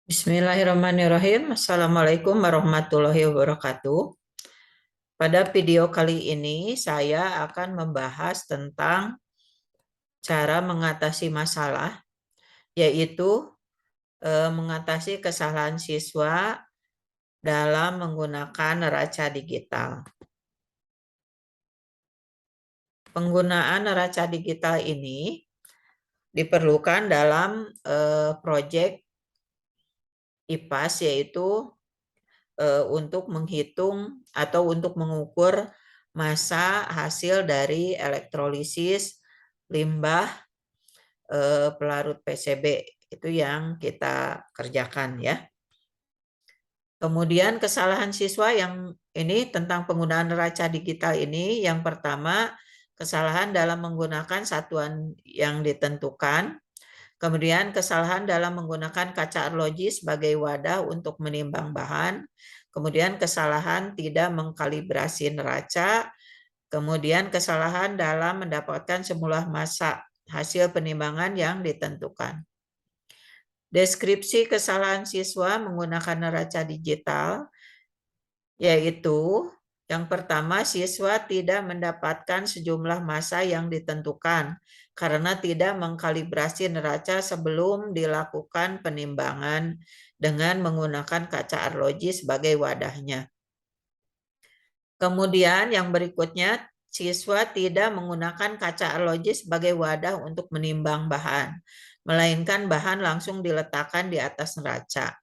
Bismillahirrahmanirrahim. Assalamualaikum warahmatullahi wabarakatuh. Pada video kali ini saya akan membahas tentang cara mengatasi masalah, yaitu mengatasi kesalahan siswa dalam menggunakan neraca digital. Penggunaan neraca digital ini diperlukan dalam proyek IPAS, yaitu untuk menghitung atau untuk mengukur massa hasil dari elektrolisis limbah pelarut PCB. Itu yang kita kerjakan ya. Kemudian kesalahan siswa yang ini tentang penggunaan neraca digital ini, yang pertama kesalahan dalam menggunakan satuan yang ditentukan. Kemudian kesalahan dalam menggunakan kaca arloji sebagai wadah untuk menimbang bahan. Kemudian kesalahan tidak mengkalibrasi neraca. Kemudian kesalahan dalam mendapatkan semula massa hasil penimbangan yang ditentukan. Deskripsi kesalahan siswa menggunakan neraca digital, yaitu yang pertama, siswa tidak mendapatkan sejumlah massa yang ditentukan karena tidak mengkalibrasi neraca sebelum dilakukan penimbangan dengan menggunakan kaca arloji sebagai wadahnya. Kemudian yang berikutnya, siswa tidak menggunakan kaca arloji sebagai wadah untuk menimbang bahan, melainkan bahan langsung diletakkan di atas neraca.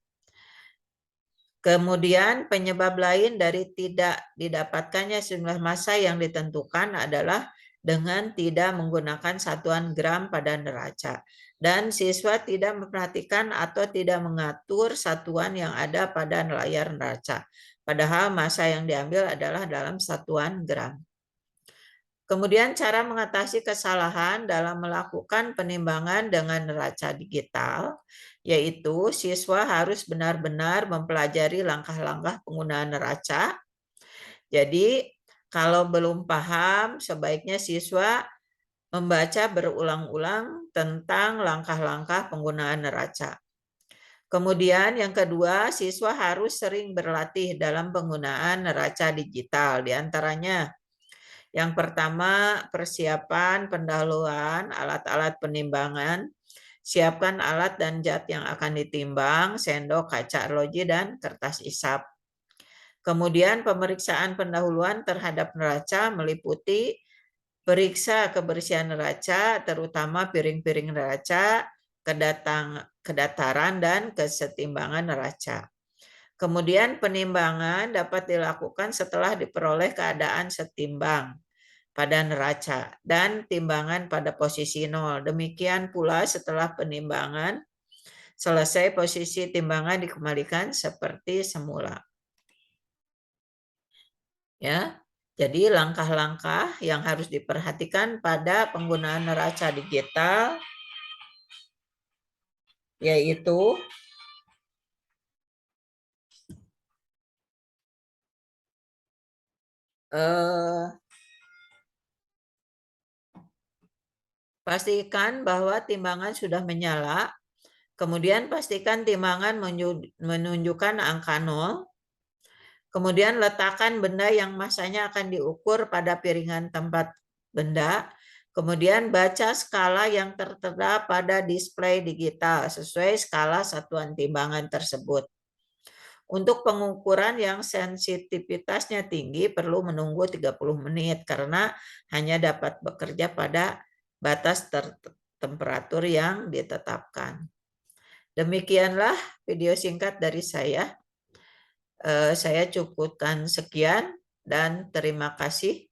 Kemudian penyebab lain dari tidak didapatkannya sejumlah massa yang ditentukan adalah dengan tidak menggunakan satuan gram pada neraca. Dan siswa tidak memperhatikan atau tidak mengatur satuan yang ada pada layar neraca. Padahal massa yang diambil adalah dalam satuan gram. Kemudian cara mengatasi kesalahan dalam melakukan penimbangan dengan neraca digital, yaitu siswa harus benar-benar mempelajari langkah-langkah penggunaan neraca. Jadi kalau belum paham, sebaiknya siswa membaca berulang-ulang tentang langkah-langkah penggunaan neraca. Kemudian yang kedua, siswa harus sering berlatih dalam penggunaan neraca digital, diantaranya yang pertama, persiapan pendahuluan alat-alat penimbangan. Siapkan alat dan zat yang akan ditimbang, sendok, kaca arloji, dan kertas isap. Kemudian pemeriksaan pendahuluan terhadap neraca meliputi periksa kebersihan neraca, terutama piring-piring neraca, kedataran, dan kesetimbangan neraca. Kemudian penimbangan dapat dilakukan setelah diperoleh keadaan setimbang pada neraca dan timbangan pada posisi 0. Demikian pula setelah penimbangan selesai, posisi timbangan dikembalikan seperti semula. Ya, jadi langkah-langkah yang harus diperhatikan pada penggunaan neraca digital yaitu pastikan bahwa timbangan sudah menyala. Kemudian pastikan timbangan menunjukkan angka 0. Kemudian letakkan benda yang massanya akan diukur pada piringan tempat benda. Kemudian baca skala yang tertera pada display digital sesuai skala satuan timbangan tersebut. Untuk pengukuran yang sensitivitasnya tinggi perlu menunggu 30 menit karena hanya dapat bekerja pada batas temperatur yang ditetapkan. Demikianlah video singkat dari saya. Saya cukupkan sekian dan terima kasih.